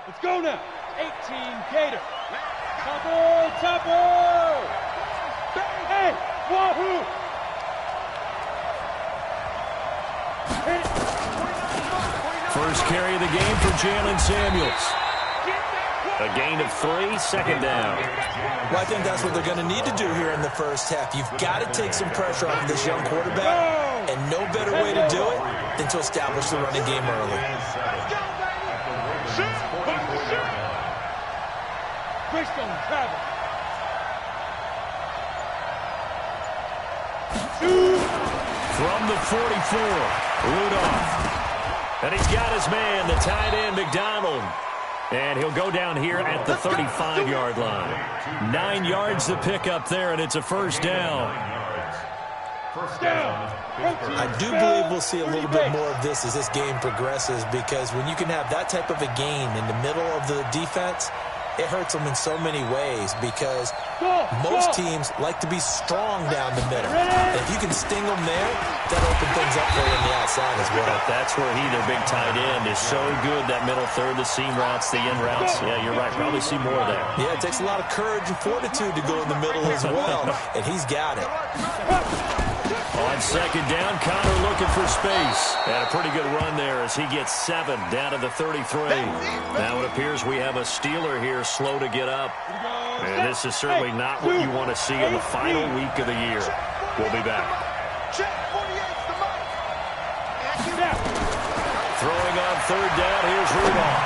Let's go now. 18 Gator. Tapo. Hey, wahoo. First carry of the game for Jalen Samuels. A gain of 3, second down. Well, I think that's what they're going to need to do here in the first half. You've got to take some pressure off of this young quarterback, and no better way to do it than to establish the running game early. Greystone travel. From the 44, Rudolph. And he's got his man, the tight end, McDonald. And he'll go down here at the 35-yard line. 9 yards to pick up there, and it's a first down. I do believe we'll see a little bit more of this as this game progresses, because when you can have that type of a gain in the middle of the defense, it hurts them in so many ways, because most teams like to be strong down the middle. And if you can sting them there, that'll open things up for you on the outside as well. That's where their big tight end, is so good, that middle third, the seam routes, the in routes. Yeah, you're right. Probably see more of that. Yeah, it takes a lot of courage and fortitude to go in the middle as well, and he's got it. On second down, Connor looking for space. And a pretty good run there as he gets 7 down to the 33. Now it appears we have a Steeler here slow to get up. And this is certainly not what you want to see in the final week of the year. We'll be back. Throwing on third down, here's Rudolph.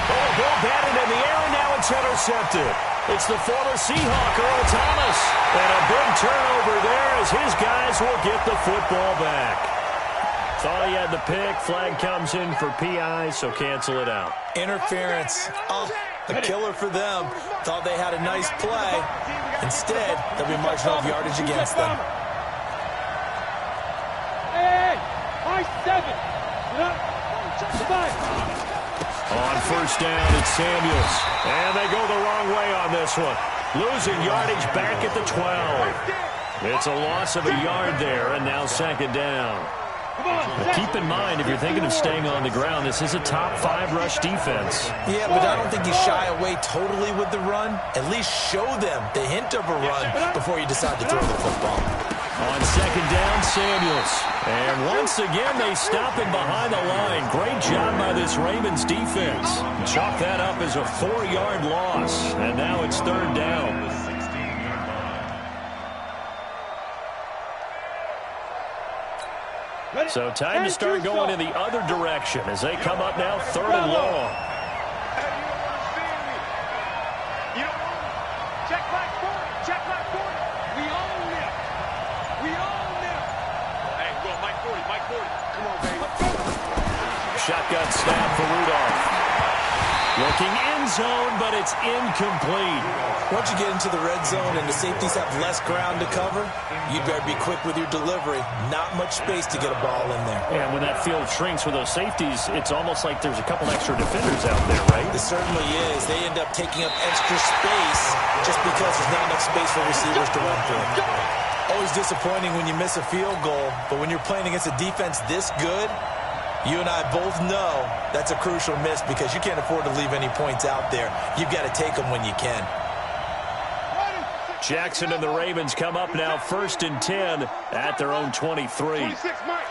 Oh, ball batted in the air, and now it's intercepted. It's the former Seahawk, Earl Thomas. And a big turnover there as his guys will get the football back. Thought he had the pick. Flag comes in for PI, so cancel it out. Interference. Oh, a killer for them. Thought they had a nice play. Instead, they'll be marching off yardage against them. Hey, high 7. On first down, it's Samuels. And they go the wrong way on this one. Losing yardage back at the 12. It's a loss of a yard there, and now second down. But keep in mind, if you're thinking of staying on the ground, this is a top 5 rush defense. Yeah, but I don't think you shy away totally with the run. At least show them the hint of a run before you decide to throw the football. On second down, Samuels. And once again, they stop him behind the line. Great job by this Ravens defense. Chalk that up as a 4-yard loss. And now it's third down. So time to start going in the other direction as they come up now third and long. Shotgun snap for Rudolph. Looking end zone, but it's incomplete. Once you get into the red zone and the safeties have less ground to cover, you better be quick with your delivery. Not much space to get a ball in there. And when that field shrinks with those safeties, it's almost like there's a couple extra defenders out there, right? It certainly is. They end up taking up extra space just because there's not enough space for receivers to run through. Always disappointing when you miss a field goal, but when you're playing against a defense this good, you and I both know that's a crucial miss because you can't afford to leave any points out there. You've got to take them when you can. Jackson and the Ravens come up now first and 10 at their own 23. 26 Mike.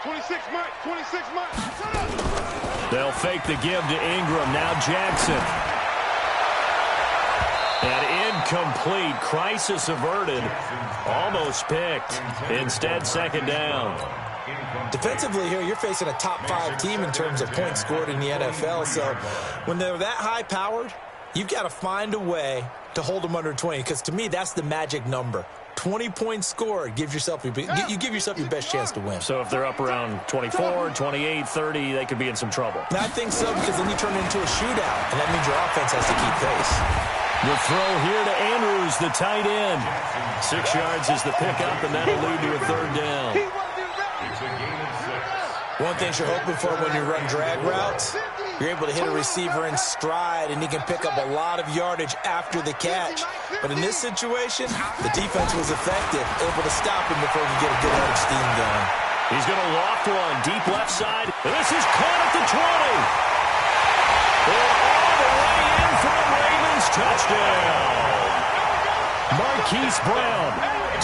26 Mike. 26 Mike. They'll fake the give to Ingram. Now Jackson. And incomplete. Crisis averted. Almost picked. Instead, second down. Defensively here, you're facing a top 5 team in terms of points scored in the NFL. So when they're that high-powered, you've got to find a way to hold them under 20, because to me, that's the magic number. 20 points scored, you give yourself your best chance to win. So if they're up around 24, 28, 30, they could be in some trouble. And I think so, because then you turn it into a shootout, and that means your offense has to keep pace. The throw here to Andrews, the tight end. 6 yards is the pickup, and that'll lead to a third down. One thing you're hoping for when you run drag routes, you're able to hit a receiver in stride, and he can pick up a lot of yardage after the catch. But in this situation, the defense was effective, able to stop him before he could get a good head of steam going. He's going to loft one deep left side. And this is caught at the 20. And all the way in for a Ravens touchdown. Marquise Brown,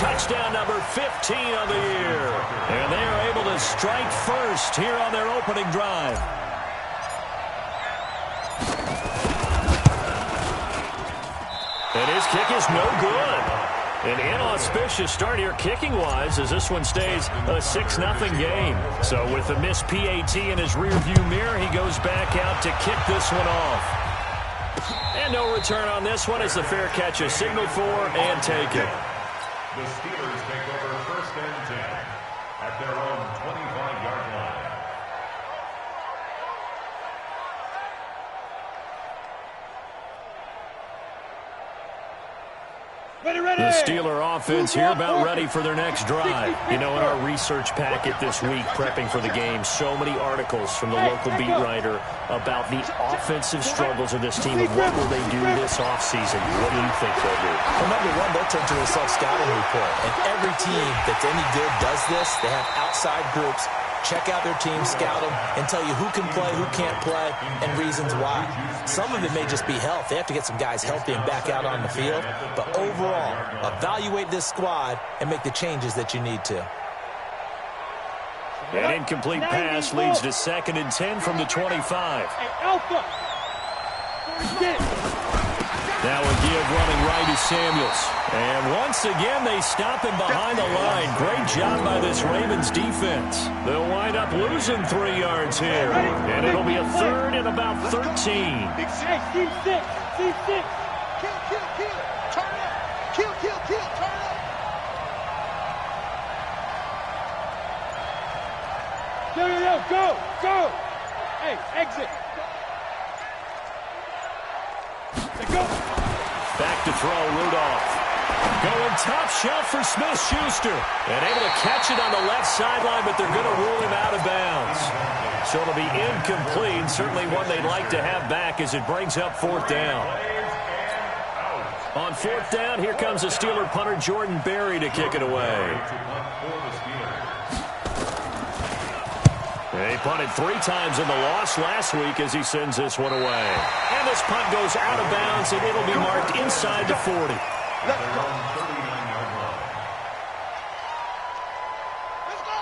touchdown number 15 of the year. And they are able to strike first here on their opening drive. And his kick is no good. An inauspicious start here kicking-wise as this one stays a 6-0 game. So with a missed PAT in his rearview mirror, he goes back out to kick this one off. And no return on this one as the fair catch is signaled for and taken. The Steelers take over 1st and 10 at their own 25-yard line. The Steeler offense here about ready for their next drive. You know, in our research packet this week, prepping for the game, so many articles from the local beat writer about the offensive struggles of this team and what will they do this offseason. What do you think they'll do? Well, number one, they'll turn to a self-scouting report. And every team that's any good does this. They have outside groups. Check out their team, scout them, and tell you who can play, who can't play, and reasons why. Some of it may just be health. They have to get some guys healthy and back out on the field. But overall, evaluate this squad and make the changes that you need to. An incomplete pass leads to 2nd and 10 from the 25. Alpha. Now a give running right is Samuels. And once again, they stop him behind the line. Great job by this Ravens defense. They'll wind up losing 3 yards here. And it'll be a 3rd and about 13. Hey, C6. C6. Kill, kill, kill. Turn up. Kill, kill, kill. Turn up. Yo, go, go. Hey, exit. Go. Back to throw, Rudolph. Going top shelf for Smith-Schuster. And able to catch it on the left sideline, but they're going to rule him out of bounds. So it'll be incomplete. Certainly one they'd like to have back as it brings up 4th down. On 4th down, here comes the Steeler punter Jordan Berry to kick it away. He punted 3 times in the loss last week as he sends this one away. And this punt goes out of bounds, and it'll be marked inside the 40.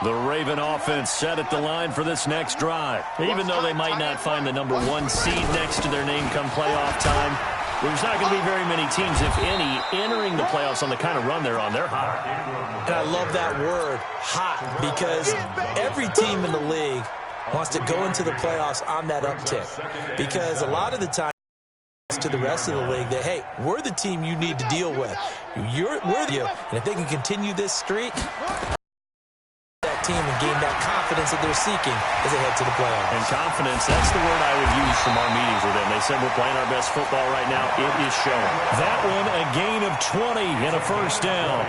The Raven offense set at the line for this next drive. Even though they might not find the number 1 seed next to their name come playoff time, there's not going to be very many teams, if any, entering the playoffs on the kind of run they're on. They're hot. And I love that word, hot, because every team in the league wants to go into the playoffs on that uptick. Because a lot of the time to the rest of the league that, hey, we're the team you need to deal with. And if they can continue this streak, that team and gain that confidence that they're seeking as they head to the playoffs. And confidence, that's the word I would use from our meetings with them. They said we're playing our best football right now. It is showing. That one, a gain of 20 and a 1st down.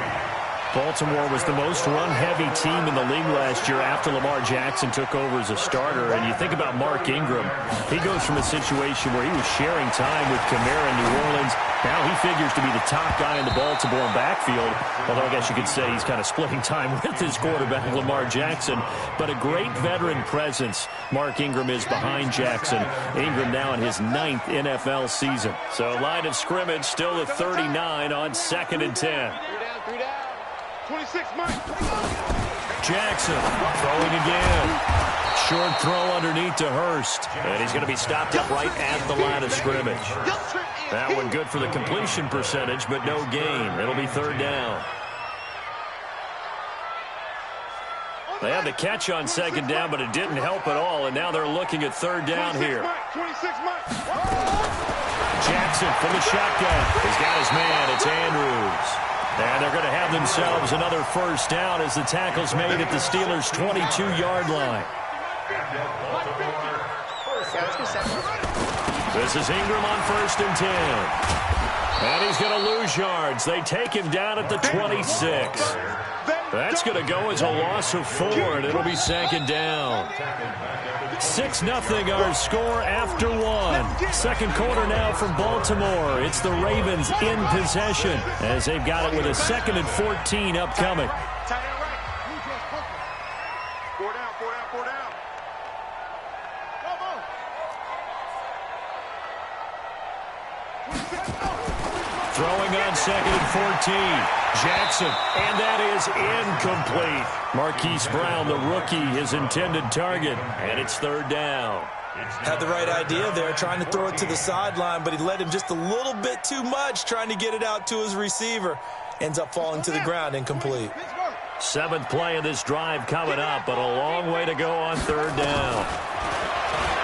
Baltimore was the most run-heavy team in the league last year after Lamar Jackson took over as a starter. And you think about Mark Ingram, he goes from a situation where he was sharing time with Kamara in New Orleans. Now he figures to be the top guy in the Baltimore backfield, although I guess you could say he's kind of splitting time with his quarterback, Lamar Jackson. But a great veteran presence. Mark Ingram is behind Jackson. Ingram now in his 9th NFL season. So line of scrimmage still at 39 on 2nd and 10. 3 down. 26, Mike. Jackson throwing again. Short throw underneath to Hurst. And he's going to be stopped up right at the line of scrimmage. That one good for the completion percentage, but no gain. It'll be 3rd down. They had the catch on 2nd down, but it didn't help at all. And now they're looking at 3rd down here. 26, Mike. Jackson from the shotgun. He's got his man. It's Andrews. And they're going to have themselves another 1st down as the tackle's made at the Steelers' 22-yard line. This is Ingram on 1st and 10. And he's going to lose yards. They take him down at the 26. That's going to go as a loss of 4, and it'll be 2nd down. 6-0 our score after 1. 2nd quarter now from Baltimore. It's the Ravens in possession as they've got it with a 2nd and 14 upcoming. on 2nd and 14. Jackson, and that is incomplete. Marquise Brown, the rookie, his intended target, and it's 3rd down. Had the right idea there, trying to throw it to the sideline, but he led him just a little bit too much, trying to get it out to his receiver. Ends up falling to the ground, incomplete. 7th play of this drive coming up, but a long way to go on 3rd down.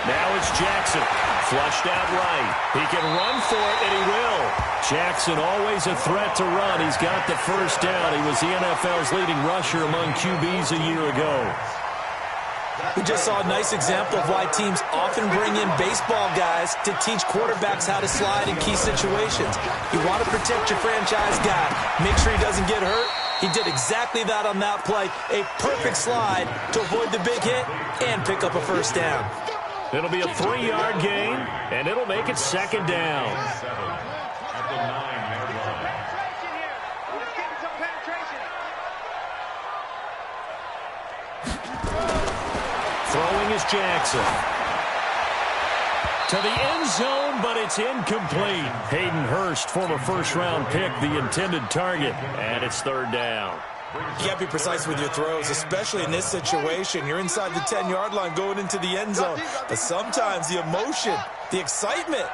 Now it's Jackson, flushed out right. He can run for it, and he will. Jackson, always a threat to run. He's got the 1st down. He was the NFL's leading rusher among QBs a year ago. We just saw a nice example of why teams often bring in baseball guys to teach quarterbacks how to slide in key situations. You want to protect your franchise guy. Make sure he doesn't get hurt. He did exactly that on that play. A perfect slide to avoid the big hit and pick up a 1st down. It'll be a 3-yard gain, and it'll make it 2nd down. At the 9-yard line. Throwing is Jackson. To the end zone, but it's incomplete. Hayden Hurst, former 1st-round pick, the intended target, and it's 3rd down. You can't be precise with your throws, especially in this situation. You're inside the 10-yard line going into the end zone. But sometimes the emotion, the excitement,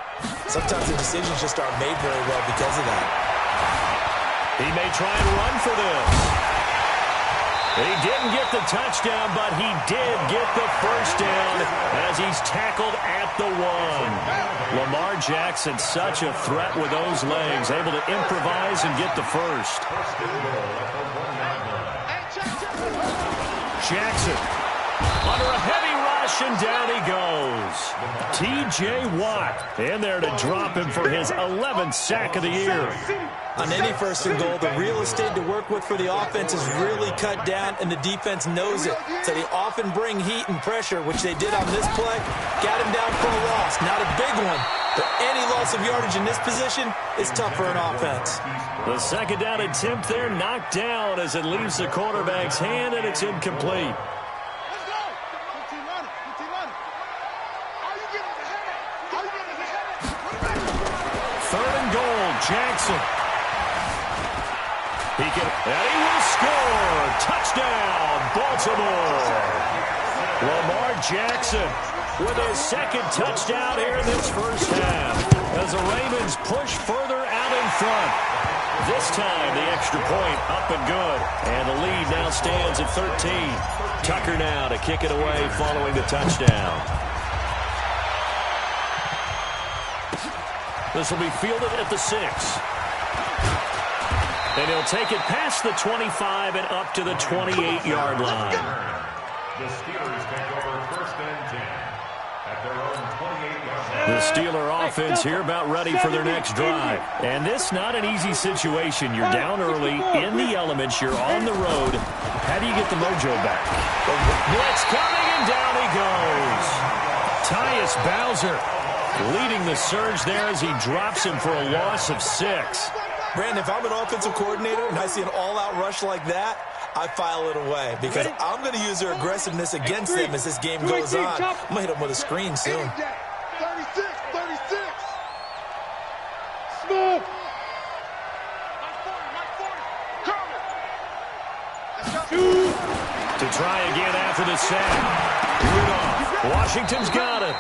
sometimes the decisions just aren't made very well because of that. He may try and run for this. He didn't get the touchdown, but he did get the 1st down as he's tackled at the 1. Lamar Jackson, such a threat with those legs, able to improvise and get the 1st. Jackson under a heavy rush, and down he goes. T.J. Watt in there to drop him for his 11th sack of the year. On any 1st and goal, the real estate to work with for the offense is really cut down, and the defense knows it. So they often bring heat and pressure, which they did on this play. Got him down for a loss. Not a big one, but any loss of yardage in this position is tough for an offense. The 2nd down attempt there knocked down as it leaves the quarterback's hand, and it's incomplete. Third and goal, Jackson. And he will score. Touchdown, Baltimore. Lamar Jackson with his 2nd touchdown here in this 1st half as the Ravens push further out in front. This time, the extra point up and good. And the lead now stands at 13. Tucker now to kick it away following the touchdown. This will be fielded at the 6. And he'll take it past the 25 and up to the 28-yard line. The Steelers take over 1st and 10 at their own 28-yard line. The Steeler offense here about ready for their next drive. And this not an easy situation. You're down early, in the elements, you're on the road. How do you get the mojo back? Blitz coming, and down he goes. Tyus Bowser leading the surge there as he drops him for a loss of 6. Brandon, if I'm an offensive coordinator and I see an all-out rush like that, I file it away because I'm going to use their aggressiveness against them as this game goes on. I'm going to hit them with a screen soon. 36. Smooth. To try again after the sack. Rudolph. Washington's got it.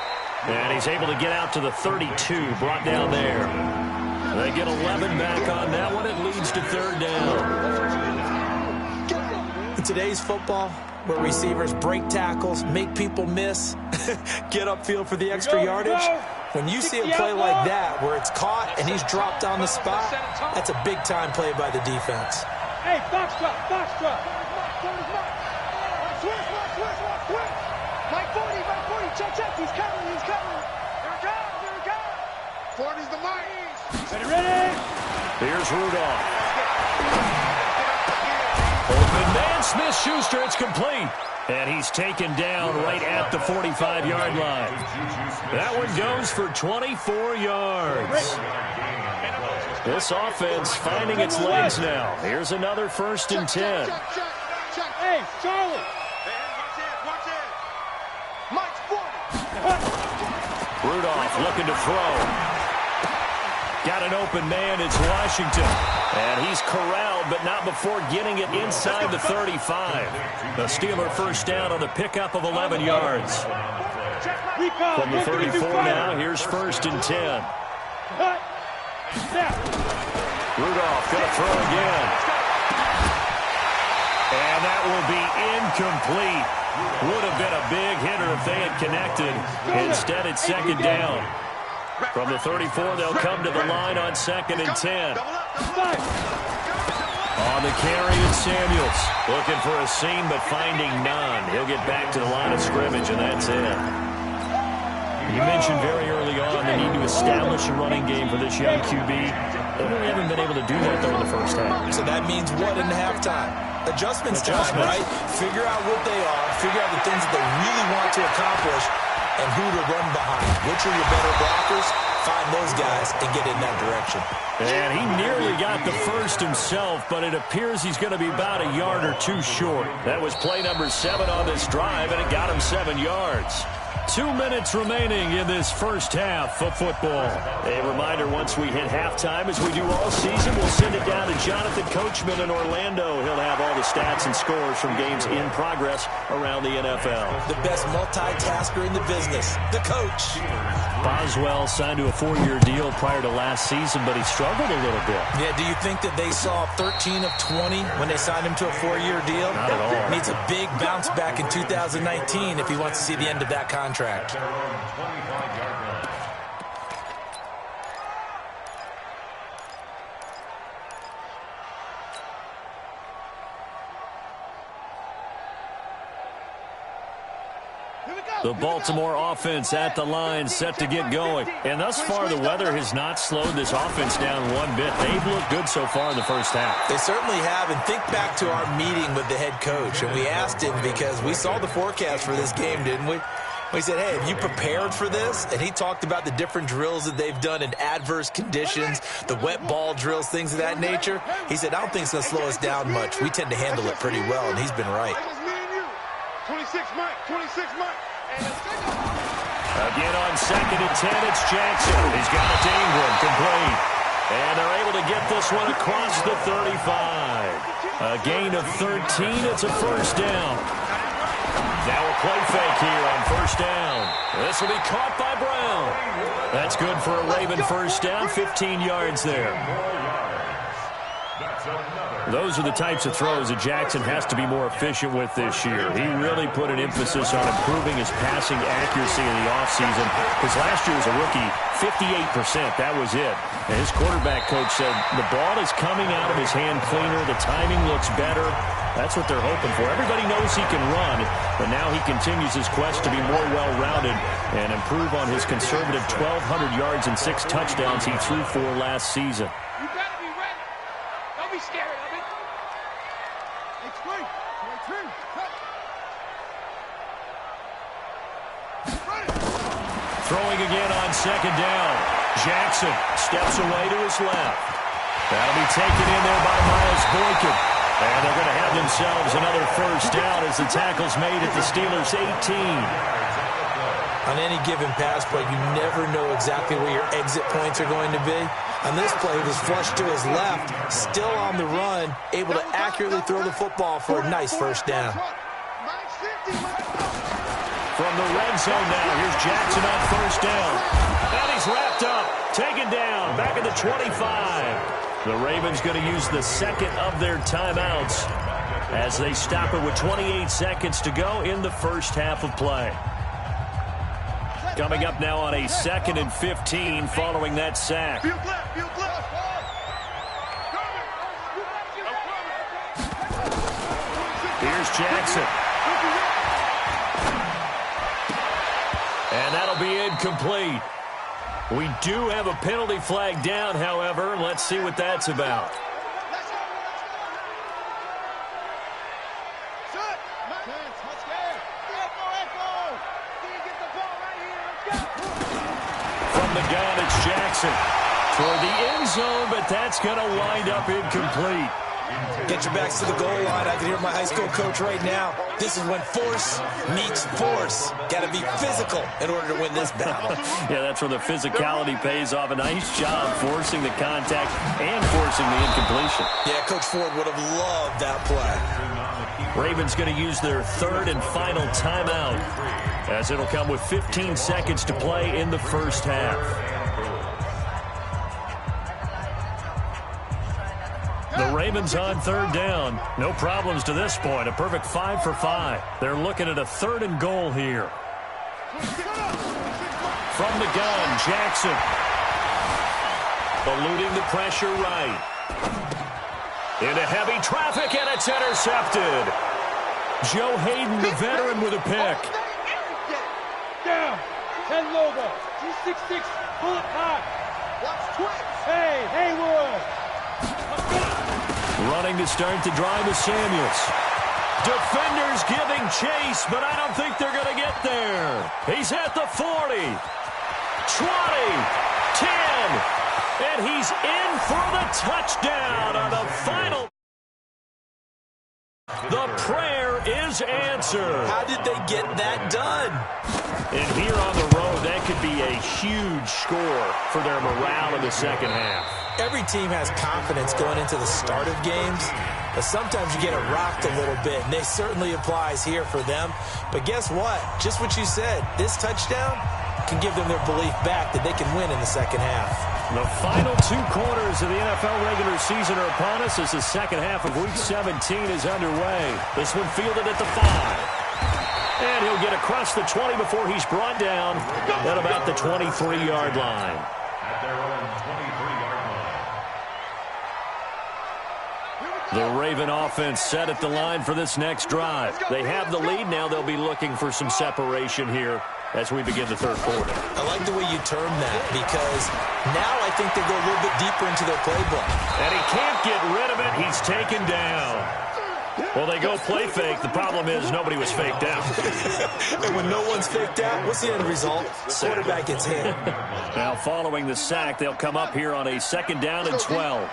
And he's able to get out to the 32, brought down there. They get 11 back on that one. It leads to 3rd down. In today's football, where receivers break tackles, make people miss, get upfield for the extra yardage, when you see a play like that where it's caught and he's dropped on the spot, that's a big-time play by the defense. Hey, box drop. Mike 40, check, he's coming. Here we go. 40's the Mike. Ready? Here's Rudolph. Open man, Smith-Schuster, it's complete. And he's taken down right at the 45-yard line. That one goes for 24 yards. This offense finding its legs now. Here's another 1st and 10. Check. Hey, Charlie. Watch it. Mike's 40. Rudolph looking to throw. Got an open man. It's Washington. And he's corralled, but not before getting it inside the 35. The Steeler first down on the pickup of 11 yards. From the 34 now, here's 1st and 10. Rudolph going to throw again. And that will be incomplete. Would have been a big hitter if they had connected. Instead, it's 2nd down. From the 34, they'll come to the line on 2nd and 10. On the carry, it's Samuels. Looking for a seam, but finding none. He'll get back to the line of scrimmage, and that's it. You mentioned very early on the need to establish a running game for this young QB. They really haven't been able to do that, though, in the first half. So that means what in halftime? Adjustments time, right? Figure out what they are, figure out the things that they really want to accomplish, and who to run behind. Which are your better blockers? Find those guys and get in that direction. And he nearly got the first himself, but it appears he's going to be about a yard or two short. That was play number 7 on this drive, and it got him 7 yards. 2 minutes remaining in this first half of football. A reminder, once we hit halftime, as we do all season, we'll send it down to Jonathan Coachman in Orlando. He'll have all the stats and scores from games in progress around the NFL. The best multitasker in the business, the coach. Boswell signed to a 4-year deal prior to last season, but he struggled a little bit. Yeah, do you think that they saw 13 of 20 when they signed him to a 4-year deal? Not at all. Needs a big bounce back in 2019 if he wants to see the end of that contract. The Baltimore offense at the line, set to get going. And thus far, the weather has not slowed this offense down one bit. They've looked good so far in the first half. They certainly have. And think back to our meeting with the head coach. And we asked him, because we saw the forecast for this game, didn't we? We said, hey, have you prepared for this? And he talked about the different drills that they've done in adverse conditions, the wet ball drills, things of that nature. He said, I don't think it's going to slow us down much. We tend to handle it pretty well, and he's been right. 26 Mike. Again on 2nd and 10, it's Jackson. He's got it to Ingram, complete. And they're able to get this one across the 35. A gain of 13, it's a first down. Now a play fake here on first down. This will be caught by Brown. That's good for a Raven first down, 15 yards there. Those are the types of throws that Jackson has to be more efficient with this year. He really put an emphasis on improving his passing accuracy in the offseason. Because last year as a rookie, 58%, that was it. And his quarterback coach said the ball is coming out of his hand cleaner, the timing looks better. That's what they're hoping for. Everybody knows he can run, but now he continues his quest to be more well-rounded and improve on his conservative 1,200 yards and 6 touchdowns he threw for last season. You gotta be ready. Don't be scared of it. Throwing again on 2nd down. Jackson steps away to his left. That'll be taken in there by Miles Boykin. And they're going to have themselves another first down as the tackle's made at the Steelers' 18. On any given pass play, you never know exactly where your exit points are going to be. On this play, he was flushed to his left, still on the run, able to accurately throw the football for a nice first down. From the red zone now, here's Jackson on first down. And he's wrapped up, taken down, back at the 25. The Ravens going to use the second of their timeouts as they stop it with 28 seconds to go in the first half of play. Coming up now on a 2nd and 15 following that sack. Here's Jackson. And that'll be incomplete. We do have a penalty flag down, however. Let's see what that's about. From the gun, it's Jackson. Toward the end zone, but that's going to wind up incomplete. Get your backs to the goal line. I can hear my high school coach right now. This is when force meets force. Got to be physical in order to win this battle. Yeah, that's where the physicality pays off. A nice job forcing the contact and forcing the incompletion. Yeah, Coach Ford would have loved that play. Ravens going to use their third and final timeout, as it'll come with 15 seconds to play in the first half. The Ravens on third down. No problems to this point. A perfect 5 for 5. They're looking at a 3rd and goal here. From the gun, Jackson. Eluding the pressure right. Into heavy traffic, and it's intercepted. Joe Hayden, the veteran, with a pick. Down. 10 Lobo. 266. Bullet hot. Watch twitch. Hey, Haywood. Running to start the drive is Samuels. Defenders giving chase, but I don't think they're going to get there. He's at the 40, 20, 10, and he's in for the touchdown on the final. The prayer is answered. How did they get that done? And here on the road, that could be a huge score for their morale in the second half. Every team has confidence going into the start of games, but sometimes you get it rocked a little bit, and it certainly applies here for them. But guess what? Just what you said, this touchdown can give them their belief back that they can win in the second half. The final 2 quarters of the NFL regular season are upon us as the second half of Week 17 is underway. This one fielded at the 5. And he'll get across the 20 before he's brought down at about the 23-yard line. At their own 23-yard line. The Raven offense set at the line for this next drive. They have the lead. Now they'll be looking for some separation here as we begin the third quarter. I like the way you term that, because now I think they go a little bit deeper into their playbook. And he can't get rid of it. He's taken down. Well, they go play fake. The problem is nobody was faked out. And when no one's faked out, what's the end result? Quarterback gets hit. Now following the sack, they'll come up here on a 2nd down and 12.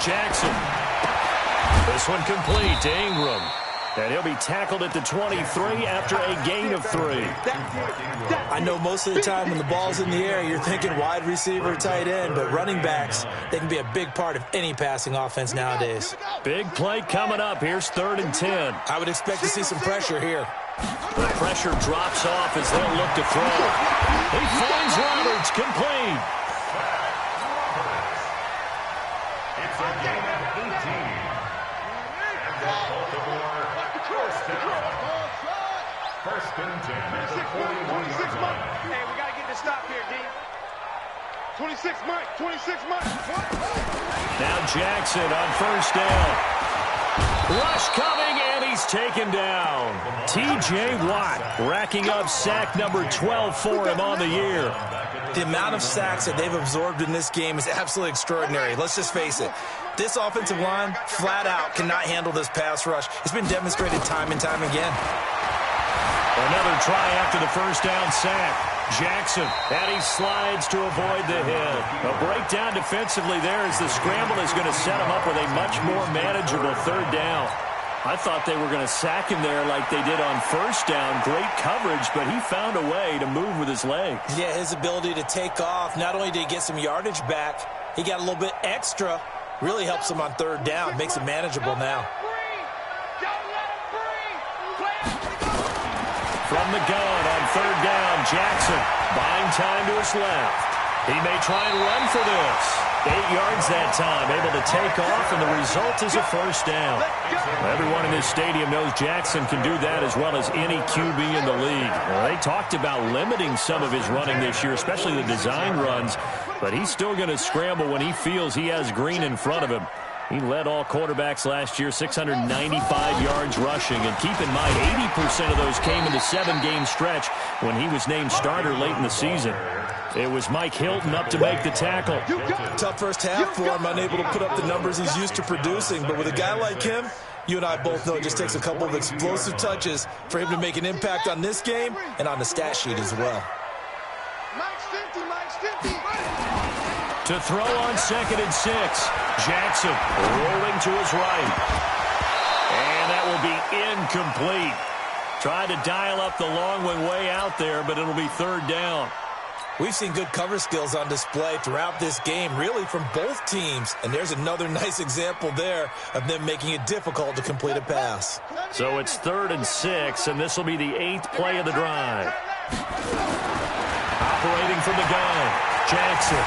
Jackson. This one complete to Ingram. And he'll be tackled at the 23 after a gain of 3. I know most of the time when the ball's in the air, you're thinking wide receiver, tight end, but running backs, they can be a big part of any passing offense nowadays. Big play coming up. Here's 3rd and 10. I would expect to see some pressure here. The pressure drops off as they'll look to throw. He finds Roberts, complete. It's a game of 18. First and 10 at the 41-yard line. Hey, we got to get this stop here, D. 26 Mike, 26 Mike. Now Jackson on 1st down. Rush coming, and he's taken down. T.J. Watt racking up sack number 12 for him on the year. The amount of sacks that they've absorbed in this game is absolutely extraordinary. Let's just face it. This offensive line, flat out, cannot handle this pass rush. It's been demonstrated time and time again. Another try after the 1st down sack. Jackson, and he slides to avoid the hit. A breakdown defensively there as the scramble is going to set him up with a much more manageable 3rd down. I thought they were going to sack him there like they did on 1st down. Great coverage, but he found a way to move with his legs. Yeah, his ability to take off, not only did he get some yardage back, he got a little bit extra. Really helps him on 3rd down, makes it manageable now. From the gun on 3rd down, Jackson buying time to his left. He may try and run for this. 8 yards that time, able to take off, and the result is a 1st down. Everyone in this stadium knows Jackson can do that as well as any QB in the league. Well, they talked about limiting some of his running this year, especially the design runs, but he's still going to scramble when he feels he has green in front of him. He led all quarterbacks last year, 695 yards rushing. And keep in mind, 80% of those came in the 7-game stretch when he was named starter late in the season. It was Mike Hilton up to make the tackle. Tough first half for him, unable to put up the numbers he's used to producing. But with a guy like him, you and I both know it just takes a couple of explosive touches for him to make an impact on this game and on the stat sheet as well. Mike's 50, Mike's 50. To throw on 2nd and 6. Jackson rolling to his right. And that will be incomplete. Tried to dial up the long one way out there, but it'll be 3rd down. We've seen good cover skills on display throughout this game, really from both teams. And there's another nice example there of them making it difficult to complete a pass. So it's 3rd and 6, and this will be the 8th play of the drive. Operating from the gun, Jackson.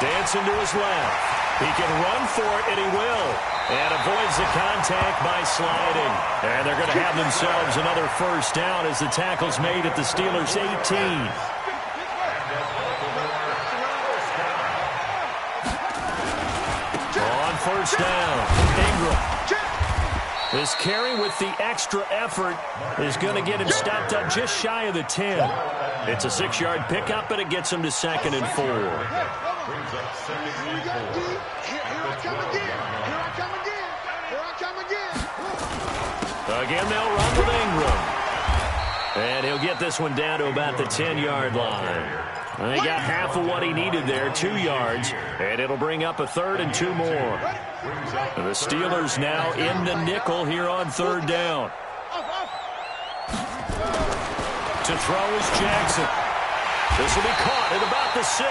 Dancing to his left. He can run for it, and he will. And avoids the contact by sliding. And they're going to have themselves another 1st down as the tackle's made at the Steelers' 18. On 1st down, Ingram. This carry with the extra effort is going to get him stopped up just shy of the 10. It's a 6-yard pickup, but it gets him to 2nd and 4. Again, they'll run with Ingram. And he'll get this one down to about the 10-yard line. He got half of what he needed there, 2 yards, and it'll bring up a 3rd and 2 more. And the Steelers now in the nickel here on 3rd down. To throw is Jackson. This will be caught at about the 6.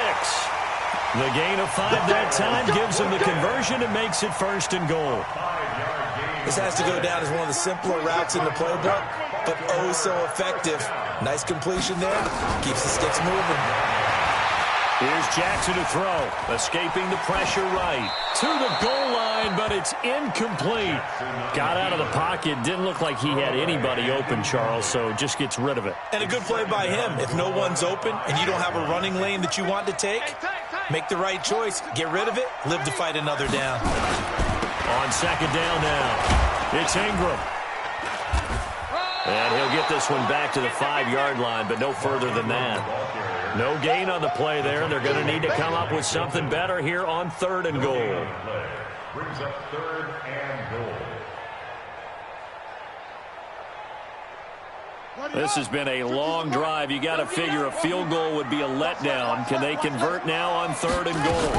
The gain of 5 that time gives him the conversion and makes it 1st and goal. This has to go down as one of the simpler routes in the playbook, but oh so effective. Nice completion there. Keeps the sticks moving. Here's Jackson to throw. Escaping the pressure right. To the goal line, but it's incomplete. Got out of the pocket. Didn't look like he had anybody open, Charles, so just gets rid of it. And a good play by him. If no one's open and you don't have a running lane that you want to take, make the right choice. Get rid of it. Live to fight another down. On 2nd down now, it's Ingram. And he'll get this one back to the 5-yard line, but no further than that. No gain on the play there. They're going to need to come up with something better here on 3rd and goal. Brings up 3rd and goal. This has been a long drive. You got to figure a field goal would be a letdown. Can they convert now on 3rd and goal?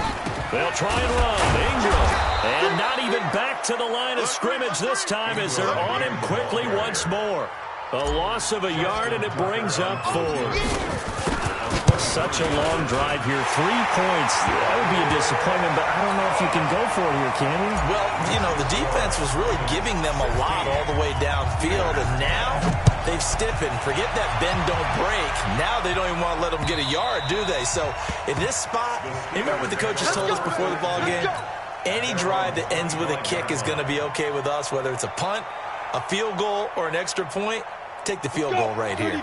They'll try and run. Ingram. And not even back to the line of scrimmage this time as they're on him quickly once more. A loss of a yard, and it brings up 4. Such a long drive here. 3 points. That would be a disappointment, but I don't know if you can go for it here, can you? Well, you know, the defense was really giving them a lot all the way downfield, and now they've stiffened. Forget that bend, don't break. Now they don't even want to let them get a yard, do they? So in this spot, remember what the coaches told us before the ball game? Any drive that ends with a kick is going to be okay with us, whether it's a punt, a field goal, or an extra point. Take the field goal right here.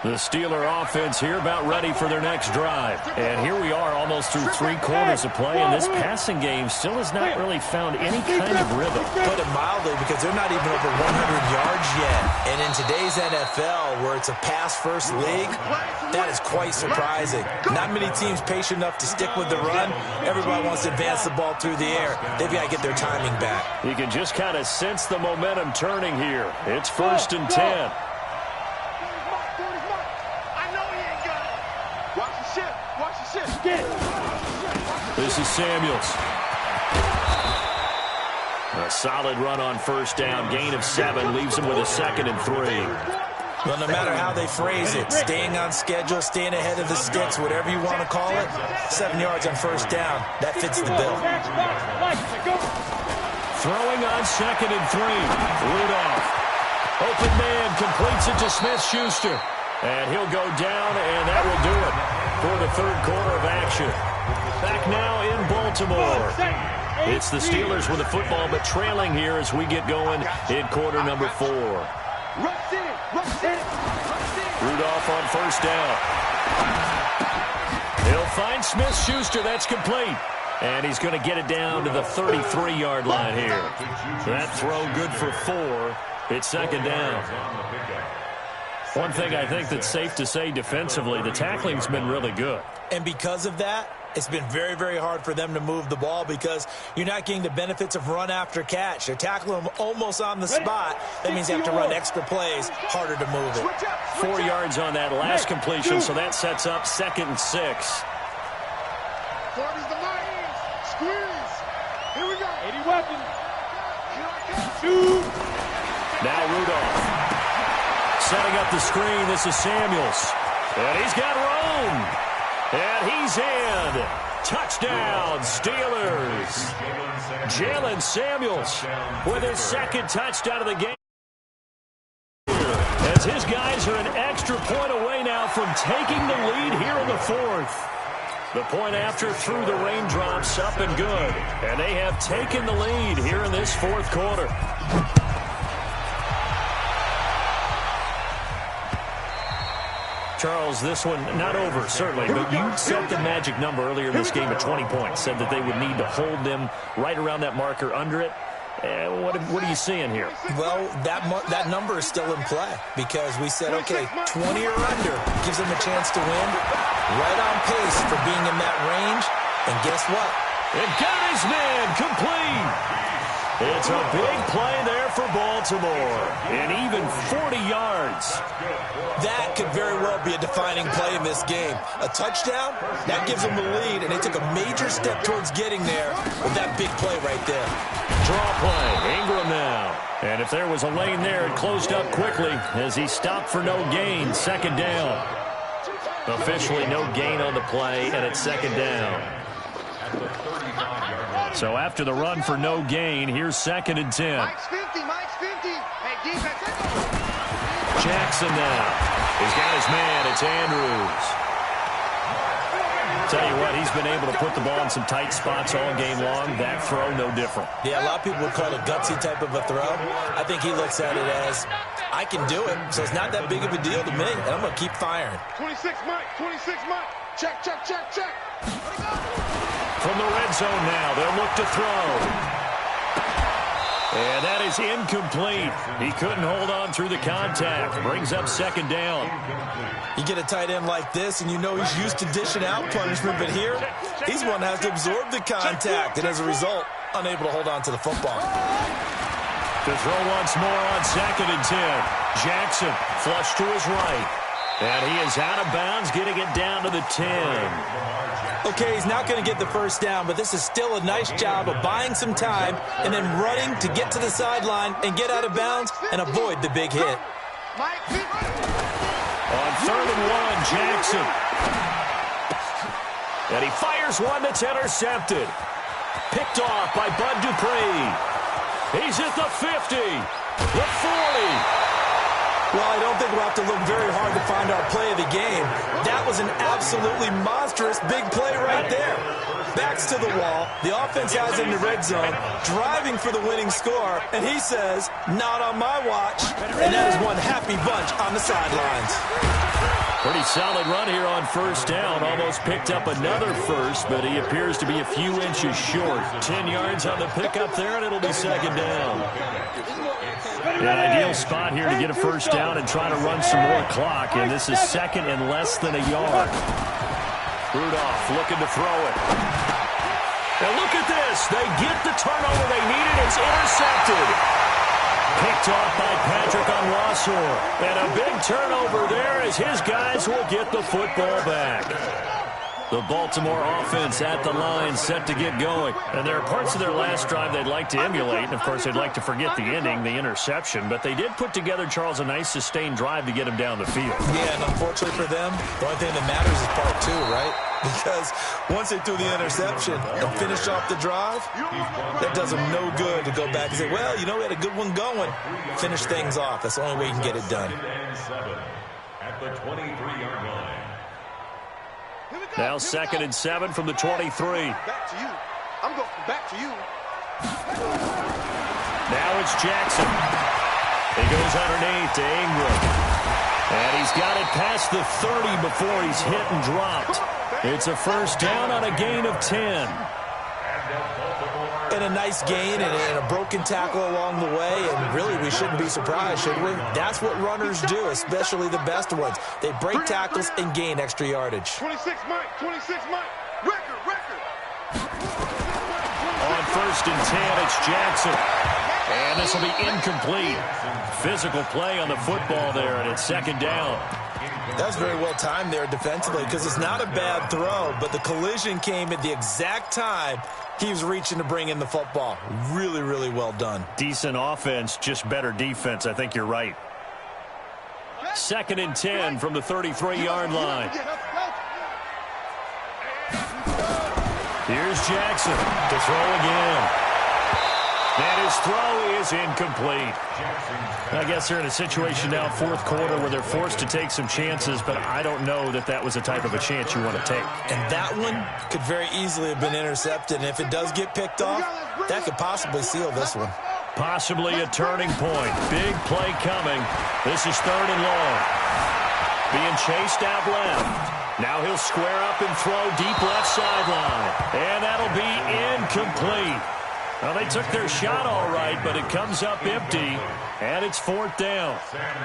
The Steeler offense here about ready for their next drive. And here we are almost through 3 quarters of play, and this passing game still has not really found any kind of rhythm. Put it mildly, because they're not even over 100 yards yet. And in today's NFL, where it's a pass-first league, that is quite surprising. Not many teams patient enough to stick with the run. Everybody wants to advance the ball through the air. They've got to get their timing back. You can just kind of sense the momentum turning here. It's 1st and 10. This is Samuels. A solid run on 1st down. Gain of 7 leaves him with a 2nd and 3. Well, no matter how they phrase it, staying on schedule, staying ahead of the sticks, whatever you want to call it, 7 yards on 1st down, that fits the bill. Throwing on 2nd and 3. Rudolph. Open man completes it to Smith-Schuster. And he'll go down, and that will do it for the 3rd quarter of action. Back now in Baltimore. It's the Steelers with the football, but trailing here as we get going in quarter number 4. Rudolph on 1st down. He'll find Smith-Schuster. That's complete. And he's going to get it down to the 33-yard line here. That throw good for 4. It's 2nd down. One thing I think that's safe to say defensively, the tackling's been really good. And because of that, it's been very, very hard for them to move the ball because you're not getting the benefits of run after catch. They're tackling them almost on the spot. That means they have to run extra plays, harder to move it. 4 yards on that last completion, so that sets up 2nd and 6. squeeze. Here we go. 80 weapons. Now Rudolph. Setting up the screen. This is Samuels. And he's got room. And he's in. Touchdown, Steelers. Jalen Samuels with his second touchdown of the game. As his guys are an extra point away now from taking the lead here in the fourth. The point after through the raindrops, up and good. And they have taken the lead here in this fourth quarter. Charles, this one not over, certainly, but you set the magic number earlier in this game at 20 points. Said that they would need to hold them right around that marker under it. What are you seeing here? Well, that number is still in play because we said, okay, 20 or under gives them a chance to win. Right on pace for being in that range. And guess what? It got his man complete. It's a big play there for Baltimore. And even 40 yards. That could very well be a defining play in this game. A touchdown, that gives them the lead, and they took a major step towards getting there with that big play right there. Draw play, Ingram now. And if there was a lane there, it closed up quickly as he stopped for no gain. Second down. Officially no gain on the play, and it's second down. So after the run for no gain, here's second and 10. Mike's 50, Mike's 50. Hey, defense. Jackson now. He's got his man. It's Andrews. Tell you what, he's been able to put the ball in some tight spots all game long. That throw, no different. Yeah, a lot of people would call it a gutsy type of a throw. I think he looks at it as, I can do it, so it's not that big of a deal to me, and I'm going to keep firing. 26 Mike, 26 Mike. Check, check, check, check. From the red zone now, they'll look to throw. And that is incomplete. He couldn't hold on through the contact. Brings up second down. You get a tight end like this, and you know he's used to dishing out punishment, but here, he's one that has to absorb the contact, and as a result, unable to hold on to the football. To throw once more on second and 10. Jackson flush to his right. And he is out of bounds, getting it down to the 10. Okay, he's not going to get the first down, but this is still a nice job of buying some time and then running to get to the sideline and get out of bounds and avoid the big hit. On third and 1, Jackson. And he fires one that's intercepted. Picked off by Bud Dupree. He's at the 50, the 40. Well, I don't think we'll have to look very hard to find our play of the game. That was an absolutely monstrous big play right there. Backs to the wall. The offense has in the red zone, driving for the winning score, and he says, not on my watch. And that is one happy bunch on the sidelines. Pretty solid run here on first down. Almost picked up another first, but he appears to be a few inches short. 10 yards on the pickup there, and it'll be second down. An ideal spot here to get a first down and try to run some more clock, and this is second and less than a yard. Rudolph looking to throw it. And look at this. They get the turnover they needed. It's intercepted. Picked off by Patrick Onwuasor. And a big turnover there as his guys will get the football back. The Baltimore offense at the line, set to get going. And there are parts of their last drive they'd like to emulate. And, of course, they'd like to forget the ending, the interception. But they did put together, Charles, a nice sustained drive to get him down the field. Yeah, and unfortunately for them, the only thing that matters is part two, right? Because once they threw the interception and finished off the drive, that does them no good to go back and say, well, you know, we had a good one going. Finish things off. That's the only way you can get it done. At the 23-yard line. Now second and 7 from the 23. Back to you. I'm going back to you. Now it's Jackson. He goes underneath to Ingram. And he's got it past the 30 before he's hit and dropped. It's a first down on a gain of 10. And a nice gain and a broken tackle along the way, and really we shouldn't be surprised, should we? That's what runners do, especially the best ones. They break tackles and gain extra yardage. 26 Mike, 26 Mike. Record. On first and 10, it's Jackson. And this will be incomplete. Physical play on the football there, and it's second down. That was very well timed there defensively because it's not a bad throw, but the collision came at the exact time he was reaching to bring in the football. Really, really well done. Decent offense, just better defense. I think you're right. 2nd and 10 from the 33-yard line. Here's Jackson to throw again. And his throw is incomplete. I guess they're in a situation now, 4th quarter, where they're forced to take some chances, but I don't know that that was the type of a chance you want to take. And that one could very easily have been intercepted. And if it does get picked off, that could possibly seal this one. Possibly a turning point. Big play coming. This is 3rd and long. Being chased out left. Now he'll square up and throw deep left sideline. And that'll be incomplete. Well, they took their shot all right, but it comes up empty, and it's 4th down.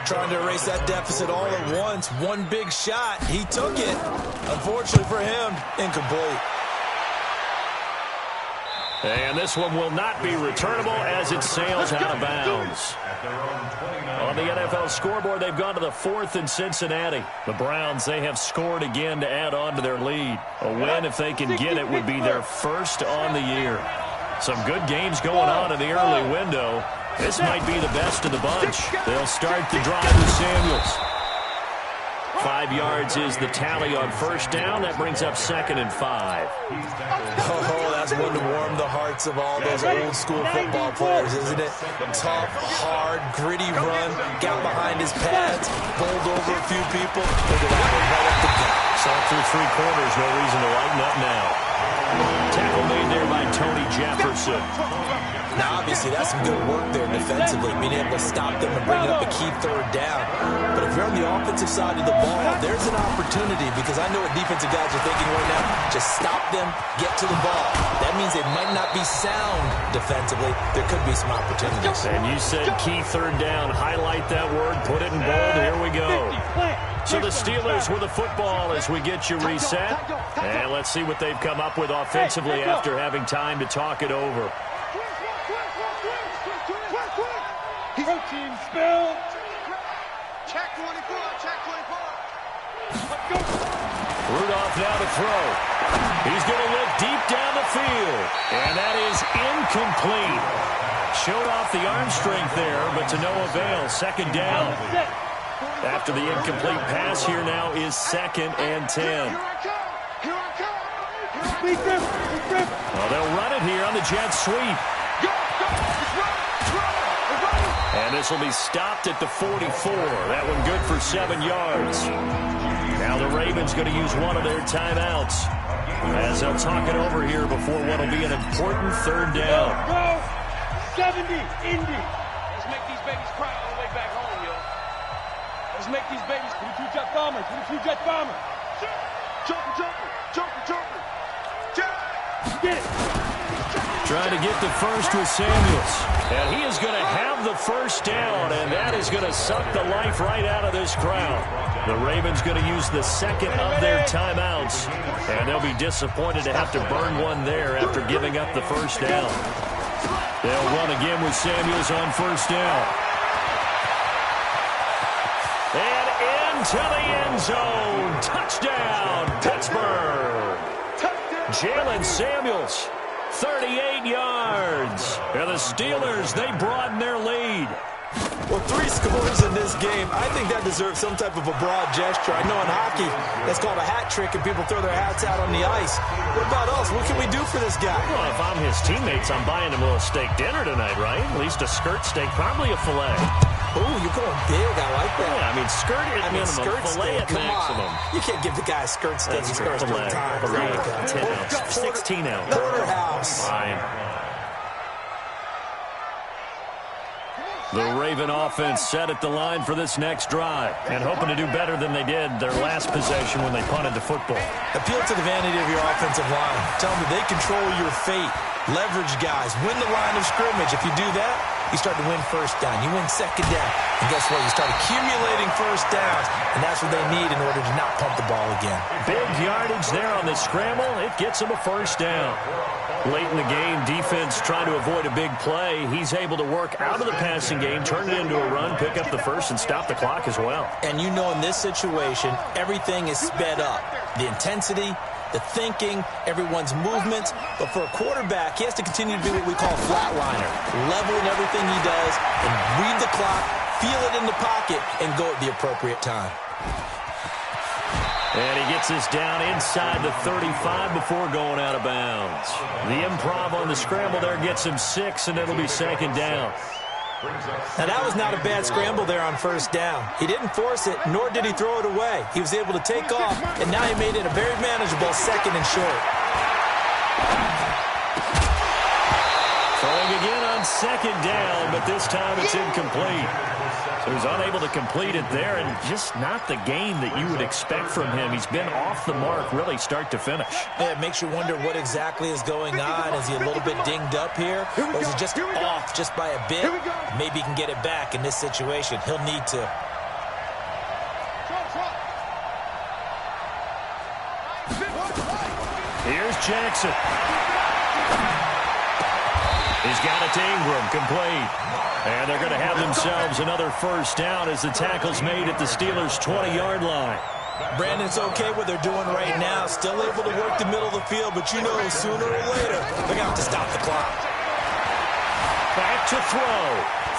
Trying to erase that deficit all at once. One big shot. He took it. Unfortunately for him, incomplete. And this one will not be returnable as it sails out of bounds. On the NFL scoreboard, they've gone to the 4th in Cincinnati. The Browns, they have scored again to add on to their lead. A win, if they can get it, would be their first on the year. Some good games going on in the early window. This might be the best of the bunch. They'll start the drive with Samuels. 5 yards is the tally on 1st down. That brings up 2nd and 5. Oh, that's one to warm the hearts of all those old-school football players, isn't it? Tough, hard, gritty run. Got behind his pads, bowled over a few people. Look at that one right up the gut. Saw through 3 quarters. No reason to lighten up now. Tackle made there by Tony Jefferson. Now, obviously, that's some good work there defensively, being able to stop them and bring up a key 3rd down. But if you're on the offensive side of the ball, there's an opportunity, because I know what defensive guys are thinking right now. Just stop them, get to the ball. That means they might not be sound defensively. There could be some opportunities. And you said key 3rd down. Highlight that word. Put it in bold. Here we go. So the Steelers with the football as we get you reset. And let's see what they've come up with offensively after having time to talk it over. Protein spill. Check 24. Check 24. Rudolph now to throw. He's going to look deep down the field. And that is incomplete. Showed off the arm strength there, but to no avail. 2nd down. After the incomplete pass, here now is 2nd and 10. Well, they'll run it here on the jet sweep. And this will be stopped at the 44. That one good for 7 yards. Now the Ravens going to use one of their timeouts as they'll talk it over here before what will be an important 3rd down. Go! 70, Indy. Let's make these babies cry all the way back home, yo. Let's make these babies 22-jet bombers, 22-jet bombers. Jumper. Get it. Trying to get the first with Samuels. And he is going to have the 1st down, and that is going to suck the life right out of this crowd. The Ravens going to use the 2nd of their timeouts, and they'll be disappointed to have to burn one there after giving up the 1st down. They'll run again with Samuels on 1st down. And into the end zone. Touchdown, Pittsburgh. Jalen Samuels. 38 yards. And the Steelers, they broaden their lead. Well, 3 scores in this game. I think that deserves some type of a broad gesture. I know in hockey, that's called a hat trick, and people throw their hats out on the ice. What about us? What can we do for this guy? Well, if I'm his teammates, I'm buying him a little steak dinner tonight, right? At least a skirt steak, probably a filet. Ooh, you're going big. I like that. Yeah, I mean, skirt at minimum, skirt filet steak. at maximum. You can't give the guy a skirt steak. That's He's going to filet. time. Filet. 10 ounce. 16 ounce. Porterhouse. Fine. The Raven offense set at the line for this next drive and hoping to do better than they did their last possession when they punted the football. Appeal to the vanity of your offensive line. Tell them that they control your fate. Leverage guys. Win the line of scrimmage. If you do that, you start to win 1st down. You win 2nd down. And guess what? You start accumulating 1st downs. And that's what they need in order to not pump the ball again. Big yardage there on the scramble. It gets them a 1st down. Late in the game, defense trying to avoid a big play. He's able to work out of the passing game, turn it into a run, pick up the first, and stop the clock as well. And you know in this situation, everything is sped up. The intensity, the thinking, everyone's movements. But for a quarterback, he has to continue to be what we call a flatliner. Level in everything he does and read the clock, feel it in the pocket, and go at the appropriate time. And he gets this down inside the 35 before going out of bounds. The improv on the scramble there gets him 6, and it'll be second down. Now, that was not a bad scramble there on first down. He didn't force it, nor did he throw it away. He was able to take off, and now he made it a very manageable second and short. Throwing again on second down, but this time it's incomplete. So he's unable to complete it there, and just not the game that you would expect from him. He's been off the mark really start to finish. Yeah, it makes you wonder what exactly is going on. Is he a little bit dinged up here, or is he just off just by a bit? Maybe he can get it back in this situation. He'll need to. Here's Jackson. He's got it to Ingram, complete. And they're going to have themselves another first down as the tackle's made at the Steelers' 20-yard line. Brandon, it's okay what they're doing right now. Still able to work the middle of the field, but you know sooner or later they're going to have to stop the clock. Back to throw.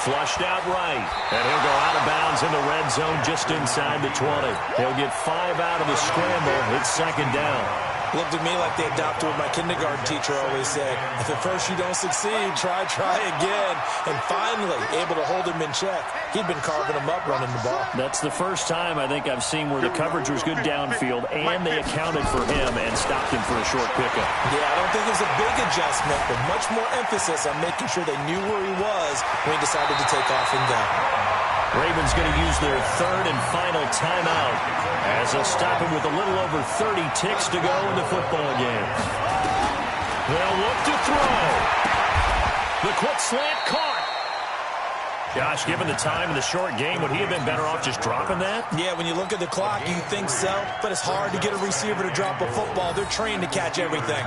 Flushed out right. And he'll go out of bounds in the red zone just inside the 20. He'll get 5 out of the scramble. It's second down. Looked at me like they adopted what my kindergarten teacher always said. If at first you don't succeed, try again. And finally, able to hold him in check. He'd been carving him up running the ball. That's the first time I think I've seen where the coverage was good downfield and they accounted for him and stopped him for a short pickup. Yeah, I don't think it was a big adjustment, but much more emphasis on making sure they knew where he was when he decided to take off and go. Ravens going to use their third and final timeout as they'll stop him with a little over 30 ticks to go in the football game. They'll look to throw. The quick slant caught. Josh, given the time in the short game, would he have been better off just dropping that? Yeah, when you look at the clock, you think so, but it's hard to get a receiver to drop a football. They're trained to catch everything.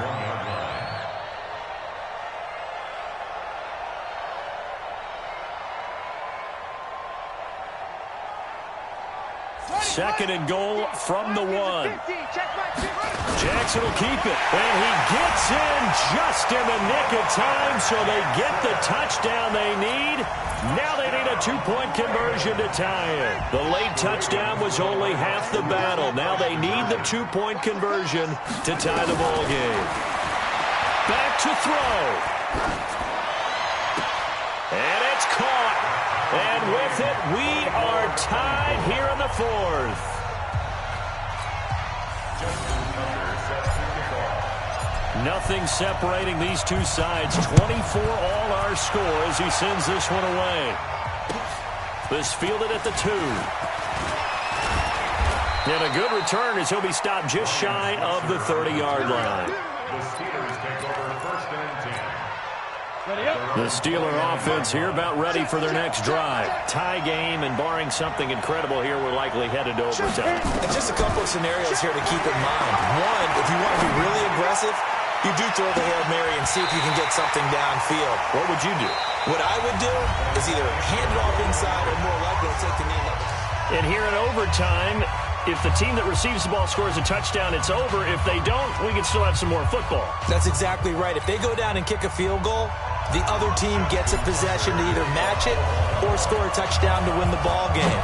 Second and goal from the 1. Jackson will keep it. And he gets in just in the nick of time, so they get the touchdown they need. Now they need a 2-point conversion to tie it. The late touchdown was only half the battle. Now they need the 2-point conversion to tie the ball game. Back to throw. And it's caught. And with it, we are tied here in the 4th. Nothing separating these two sides. 24 all our score as he sends this one away. This fielded at the 2. And a good return as he'll be stopped just shy of the 30-yard line. The Steelers take over first and 10. The Steeler offense here about ready for their next drive. Tie game, and barring something incredible here, we're likely headed to overtime. And just a couple of scenarios here to keep in mind. One, if you want to be really aggressive, you do throw the Hail Mary and see if you can get something downfield. What would you do? What I would do is either hand it off inside or more likely to take the knee level. And here in overtime, if the team that receives the ball scores a touchdown, it's over. If they don't, we can still have some more football. That's exactly right. If they go down and kick a field goal, the other team gets a possession to either match it or score a touchdown to win the ball game.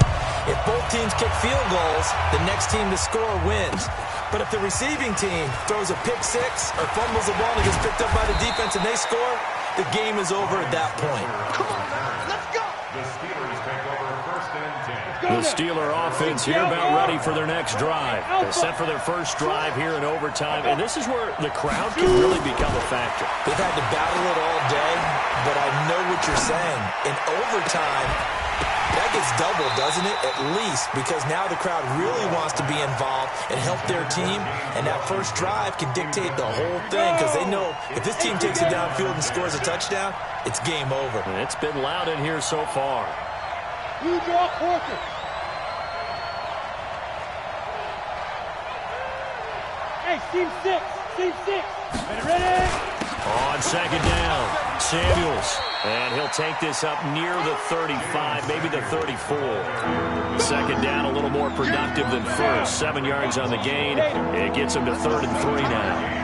If both teams kick field goals, the next team to score wins. But if the receiving team throws a pick six or fumbles the ball and gets picked up by the defense and they score, the game is over at that point. Come on, let's go. The Steelers take over first and 10. The Steeler offense here about ready for their next drive. They're set for their first drive here in overtime, and this is where the crowd can really become a factor. They've had to battle it all day, but I know what you're saying. In overtime, that gets doubled, doesn't it? At least, because now the crowd really wants to be involved and help their team, and that first drive can dictate the whole thing because they know if this team takes it downfield and scores a touchdown, it's game over. And it's been loud in here so far. You draw Porter. Hey, team 6. Team 6. Ready? On second down, Samuels. And he'll take this up near the 35, maybe the 34. Second down, a little more productive than first. 7 yards on the gain. It gets him to 3rd and 3 now.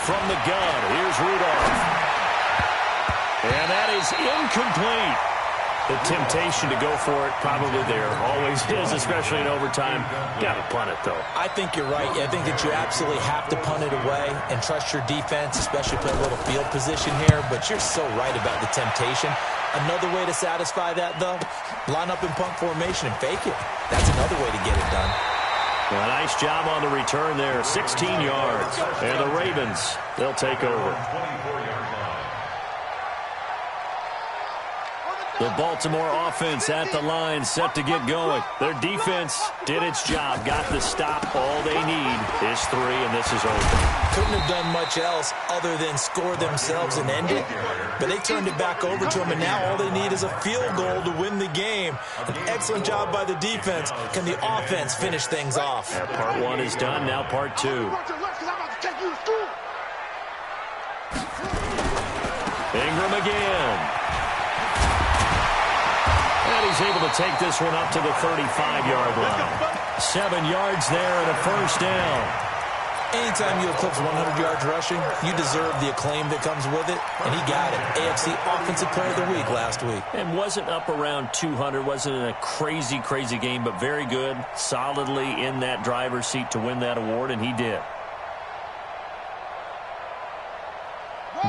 From the gun, here's Rudolph. And that is incomplete. The temptation to go for it probably there. Always is, especially in overtime. Got to punt it, though. I think you're right. I think that you absolutely have to punt it away and trust your defense, especially play a little field position here. But you're so right about the temptation. Another way to satisfy that, though, line up in punt formation and fake it. That's another way to get it done. Well, nice job on the return there. 16 yards. And the Ravens, they'll take over. The Baltimore offense at the line, set to get going. Their defense did its job, got the stop. All they need is 3, and this is over. Couldn't have done much else other than score themselves and end it. But they turned it back over to them, and now all they need is a field goal to win the game. An excellent job by the defense. Can the offense finish things off? Part 1 is done, now part 2. Ingram again. And he's able to take this one up to the 35-yard line. 7 yards there and a first down. Anytime you eclipse 100 yards rushing, you deserve the acclaim that comes with it, and he got it. AFC Offensive Player of the Week last week. And wasn't up around 200, wasn't in a crazy, crazy game, but very good, solidly in that driver's seat to win that award, and he did.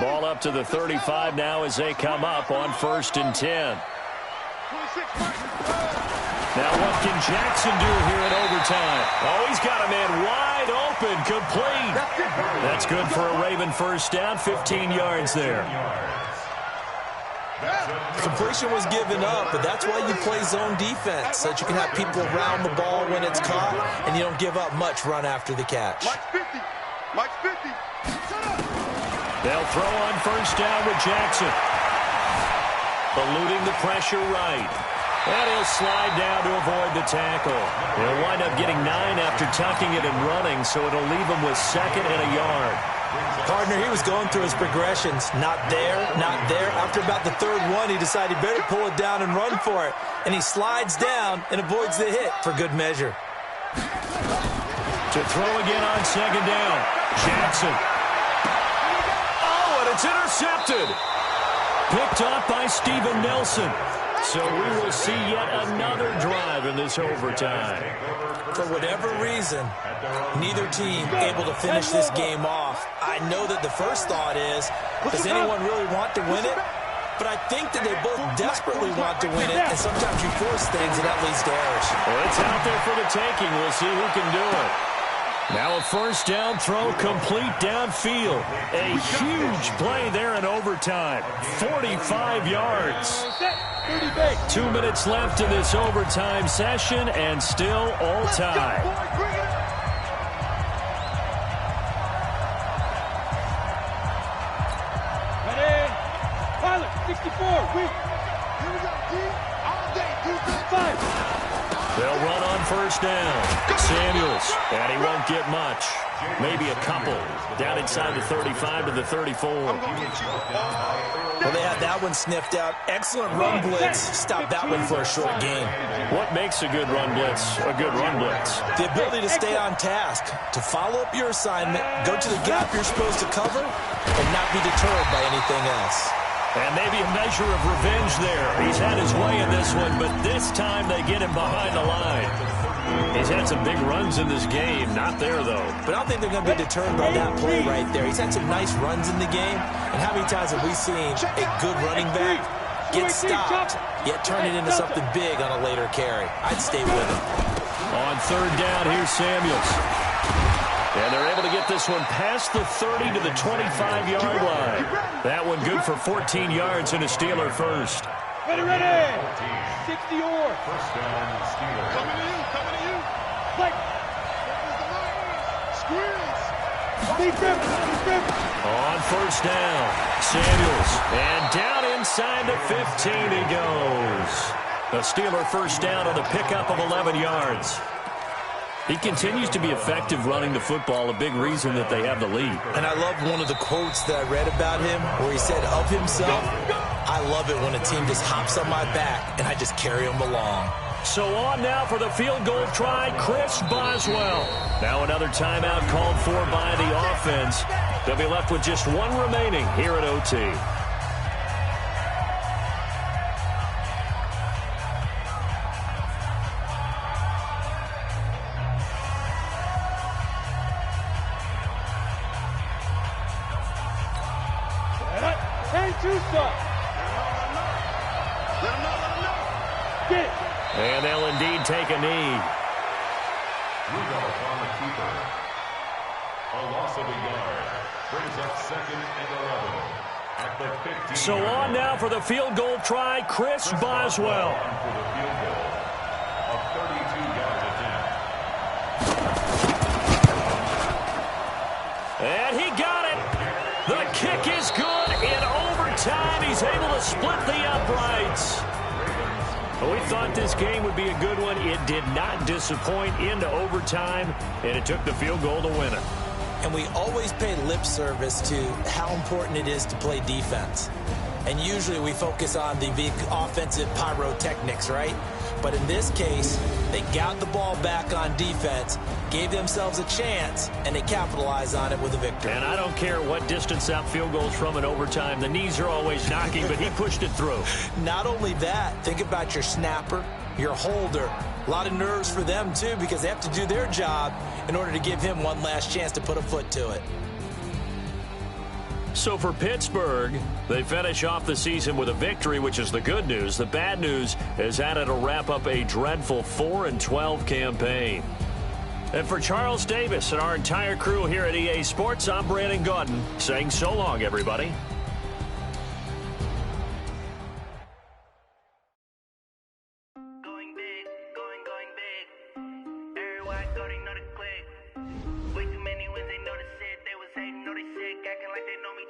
Ball up to the 35 now as they come up on 1st and 10. Now what can Jackson do here in overtime? Oh, he's got a man wide open, complete. That's good for a Raven first down, 15 yards there. Completion was given up, but that's why you play zone defense, so that you can have people around the ball when it's caught, and you don't give up much run after the catch. Mike 50. They'll throw on first down with Jackson. Eluding the pressure right. And he'll slide down to avoid the tackle. He'll wind up getting 9 after tucking it and running, so it'll leave him with 2nd and a yard. Partner, he was going through his progressions. Not there, not there. After about the 3rd one, he decided he better pull it down and run for it. And he slides down and avoids the hit for good measure. To throw again on 2nd down. Jackson. Oh, and it's intercepted. Picked off by Steven Nelson. So we will see yet another drive in this overtime. For whatever reason, neither team able to finish this game off. I know that the first thought is, does anyone really want to win it? But I think that they both desperately want to win it, and sometimes you force things, and that leads to errors. Well, it's out there for the taking. We'll see who can do it. Now a first down throw complete downfield. A huge play there in overtime. 45 yards. 2 minutes left in this overtime session, and still all tied. Ready? Pilot, 64, weak. Here we go, D. All day, defense. 5. They'll run on first down. Samuels, and he won't get much. Maybe a couple. Down inside the 35 to the 34. Well, they had that one sniffed out. Excellent run blitz. Stop that one for a short gain. What makes a good run blitz a good run blitz? The ability to stay on task, to follow up your assignment, go to the gap you're supposed to cover, and not be deterred by anything else. And maybe a measure of revenge there. He's had his way in this one, but this time they get him behind the line. He's had some big runs in this game. Not there, though. But I don't think they're going to be deterred by that play right there. He's had some nice runs in the game. And how many times have we seen a good running back get stopped, yet turn it into something big on a later carry? I'd stay with him. On third down, here's Samuels. And they're able to get this one past the 30 to the 25-yard line. That one good for 14 yards and a Steeler first. Ready, ready. 60 or. First down, Steelers. Coming to you. Like. Squeeze. Deep grip. On first down, Samuels. And down inside the 15 he goes. A Steeler first down on the pickup of 11 yards. He continues to be effective running the football, a big reason that they have the lead. And I love one of the quotes that I read about him where he said of himself, I love it when a team just hops on my back and I just carry them along. So on now for the field goal try, Chris Boswell. Now another timeout called for by the offense. They'll be left with just one remaining here at OT. And they'll indeed take a knee. Rudolph on the keeper. A loss of a yard. Brings up 2nd and 11. At the 15. So on now for the field goal try, Chris Boswell. For the field goal. A 32-yard attempt. And he got it. The kick is good. In overtime, he's able to split the uprights. We thought this game would be a good one. It did not disappoint into overtime, and it took the field goal to win it. And we always pay lip service to how important it is to play defense. And usually we focus on the big offensive pyrotechnics, right? But in this case, they got the ball back on defense, gave themselves a chance, and they capitalized on it with a victory. And I don't care what distance that field goal's from in overtime. The knees are always knocking, but he pushed it through. Not only that, think about your snapper, your holder. A lot of nerves for them, too, because they have to do their job in order to give him one last chance to put a foot to it. So for Pittsburgh, they finish off the season with a victory, which is the good news. The bad news is that it'll wrap up a dreadful 4-12 campaign. And for Charles Davis and our entire crew here at EA Sports, I'm Brandon Gaudin saying so long, everybody. Way too many wins, they know the shit. They was hating, know they sick, acting like they know me